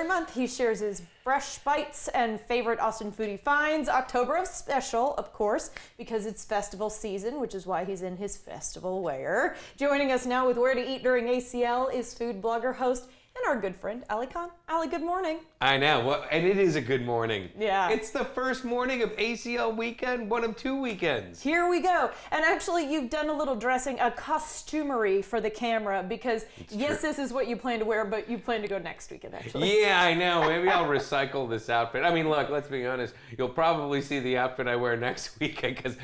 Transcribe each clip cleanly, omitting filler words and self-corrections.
month, he shares his fresh bites and favorite Austin foodie finds. October of special, of course, because it's festival season, which is why he's in his festival wear. Joining us now with Where to Eat During ACL is food blogger, host, and our good friend, Ali Khan. Ali, good morning. I know, well, and it is a good morning. Yeah. It's the first morning of ACL weekend, one of 2 weekends. Here we go. And actually, you've done a little dressing, a costumery for the camera, because yes, this is what you plan to wear, but you plan to go next weekend, actually. Yeah, I know. Maybe I'll recycle this outfit. I mean, look, let's be honest. You'll probably see the outfit I wear next weekend, because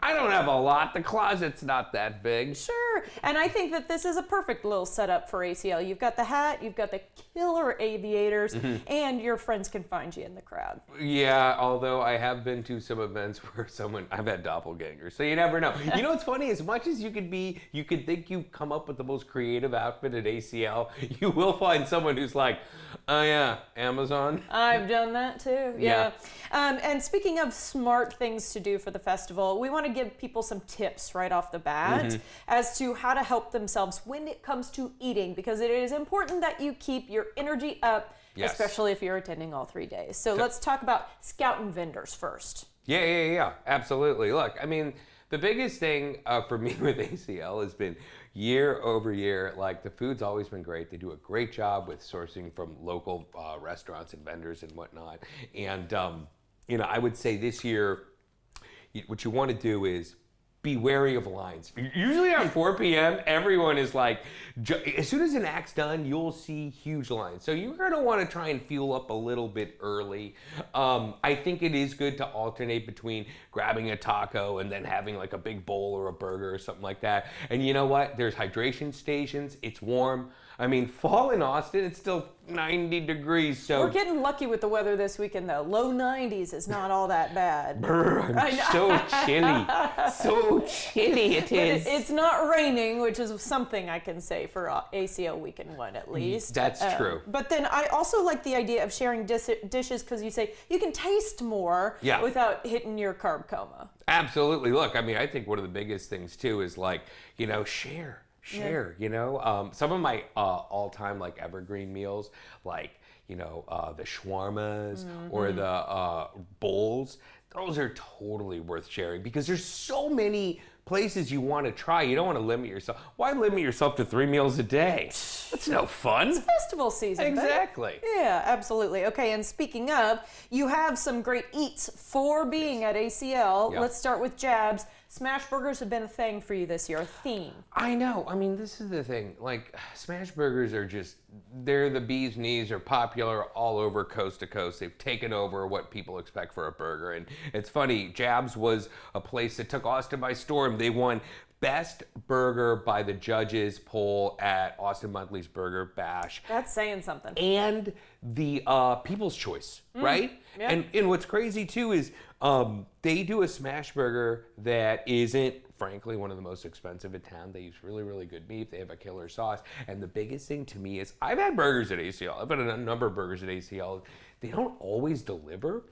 I don't have a lot. The closet's not that big. Sure. And I think that this is a perfect little setup for ACL. You've got the hat, you've got the killer aviators, and your friends can find you in the crowd. Yeah, although I have been to some events where I've had doppelgangers, so you never know. You know what's funny? As much as you could think you've come up with the most creative outfit at ACL, you will find someone who's like, oh yeah, Amazon. I've done that too, yeah. And speaking of smart things to do for the festival, we want to give people some tips right off the bat as to how to help themselves when it comes to eating, because it is important that you keep your energy up, especially if you're attending all 3 days. So let's talk about scouting vendors first. Yeah, absolutely. Look, I mean, the biggest thing for me with ACL has been year over year, like the food's always been great. They do a great job with sourcing from local restaurants and vendors and whatnot. And, I would say this year, what you want to do is be wary of lines. Usually around 4 p.m., everyone is like, as soon as an act's done, you'll see huge lines. So you're going to want to try and fuel up a little bit early. I think it is good to alternate between grabbing a taco and then having like a big bowl or a burger or something like that. And you know what? There's hydration stations. It's warm. I mean, fall in Austin, it's still 90 degrees, so... We're getting lucky with the weather this weekend, though. Low 90s is not all that bad. Brr, I'm so chilly. So chilly it is. But it's not raining, which is something I can say for ACL Weekend 1, at least. That's true. But then I also like the idea of sharing dishes, because you say you can taste more without hitting your carb coma. Absolutely. Look, I mean, I think one of the biggest things, too, is like, share. Some of my all-time like evergreen meals, like the shawarmas or the bowls, those are totally worth sharing, because there's so many places you want to try. You don't want to limit yourself. Why limit yourself to 3 meals a day? That's no fun. It's festival season. Exactly. Yeah, absolutely. Okay, and speaking of, you have some great eats for being at ACL. Yeah. Let's start with jabs. Smashburgers have been a thing for you this year, a theme. I know. I mean, this is the thing. Like, smashburgers are they're the bee's knees. Are popular all over coast to coast. They've taken over what people expect for a burger. And it's funny, Jabs was a place that took Austin by storm. They won Best Burger by the judges poll at Austin Monthly's Burger Bash. That's saying something. And the People's Choice, right? Yeah. And what's crazy too is they do a smash burger that isn't, frankly, one of the most expensive in town. They use really, really good meat. They have a killer sauce. And the biggest thing to me is, I've had burgers at ACL. I've had a number of burgers at ACL. They don't always deliver.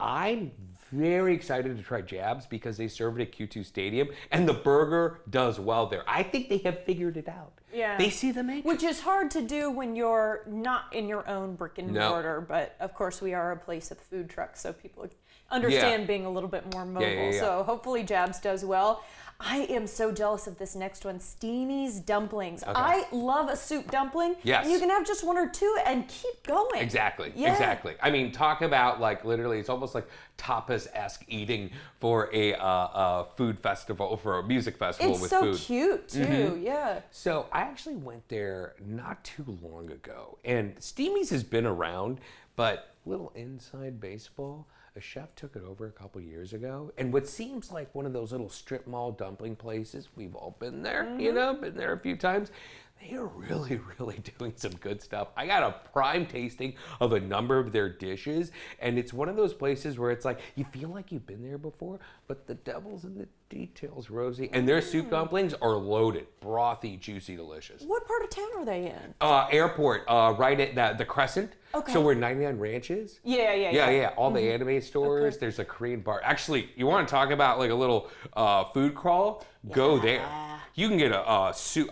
I'm very excited to try Jabs because they serve it at Q2 Stadium, and the burger does well there. I think they have figured it out. Yeah. They see the matrix. Which is hard to do when you're not in your own brick and mortar, but of course we are a place of food trucks, so people understand being a little bit more mobile. Yeah. So hopefully Jabs does well. I am so jealous of this next one, Steamies Dumplings. Okay. I love a soup dumpling. Yes. And you can have just 1 or 2 and keep going. Exactly. Yeah. Exactly. I mean, talk about like literally, it's almost like tapas-esque eating for a food festival, for a music festival with food. It's so cute too, yeah. So I actually went there not too long ago, and Steamies has been around, but little inside baseball, a chef took it over a couple years ago, and what seems like one of those little strip mall dumpling places, we've all been there, been there a few times. They are really, really doing some good stuff. I got a prime tasting of a number of their dishes, and it's one of those places where it's like, you feel like you've been there before, but the devil's in the details, Rosie. And their soup dumplings are loaded, brothy, juicy, delicious. What part of town are they in? Airport, right at the Crescent. Okay. So where 99 Ranch is? Yeah. All the anime stores. Okay. There's a Korean bar. Actually, you want to talk about like a little food crawl? Go there. You can get a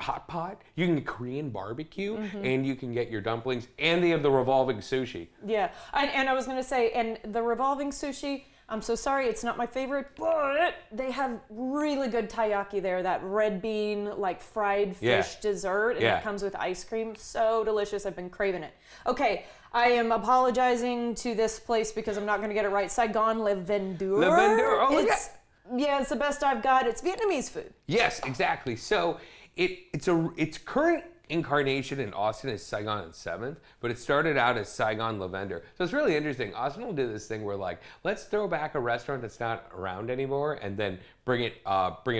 hot pot, you can get Korean barbecue, and you can get your dumplings, and they have the revolving sushi. Yeah, and I was gonna say, and the revolving sushi, I'm so sorry, it's not my favorite, but they have really good taiyaki there, that red bean, like fried fish dessert, and it comes with ice cream. So delicious, I've been craving it. Okay, I am apologizing to this place because I'm not gonna get it right. Saigon Le Vendeur. Le Vendeur, oh look at. Yeah, it's the best I've got. It's Vietnamese food. Yes, exactly. So its current incarnation in Austin is Saigon and 7th, but it started out as Saigon Lavender. So it's really interesting. Austin will do this thing where like, let's throw back a restaurant that's not around anymore and then bring it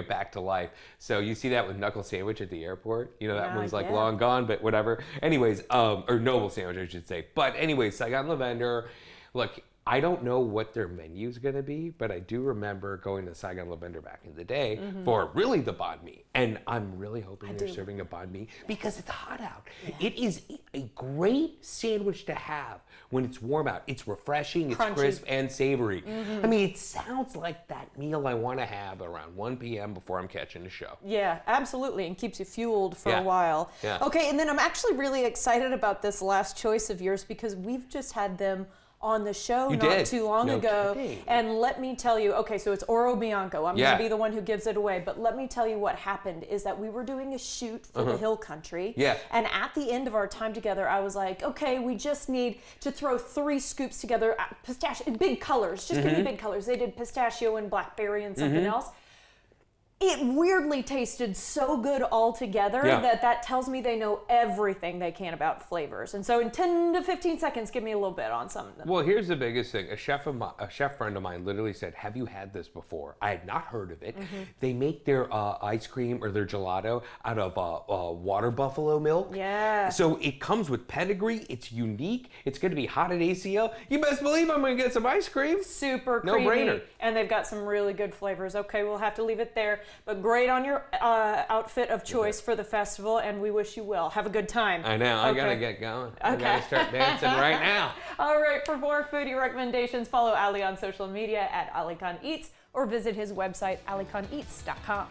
back to life. So you see that with Knuckle Sandwich at the airport. You know, that one's like long gone, but whatever. Anyways, or Noble Sandwich, I should say. But anyways, Saigon Lavender, look, I don't know what their menu's gonna be, but I do remember going to Saigon Lavender back in the day for really the banh mi. And I'm really hoping they're serving a banh mi because it's hot out. Yeah. It is a great sandwich to have when it's warm out. It's refreshing, it's crisp and savory. I mean, it sounds like that meal I wanna have around 1 p.m. before I'm catching a show. Yeah, absolutely, and keeps you fueled for a while. Yeah. Okay, and then I'm actually really excited about this last choice of yours because we've just had them on the show not too long ago. Kidding. And let me tell you, okay, so it's Oro Bianco. I'm going to be the one who gives it away. But let me tell you what happened is that we were doing a shoot for the Hill Country. Yeah. And at the end of our time together, I was like, okay, we just need to throw 3 scoops together, pistachio, big colors. Just give me big colors. They did pistachio and blackberry and something else. It weirdly tasted so good all together that tells me they know everything they can about flavors. And so in 10 to 15 seconds, give me a little bit on some of them. Well, here's the biggest thing. A chef friend of mine literally said, have you had this before? I had not heard of it. They make their ice cream or their gelato out of water buffalo milk. Yeah. So it comes with pedigree. It's unique. It's going to be hot at ACL. You best believe I'm going to get some ice cream. Super creamy. No-brainer. And they've got some really good flavors. Okay, we'll have to leave it there. But great on your outfit of choice for the festival, and we wish you well. Have a good time. I know. I got to get going. I got to start dancing right now. All right. For more foodie recommendations, follow Ali on social media at Ali Khan Eats or visit his website, alikhaneats.com.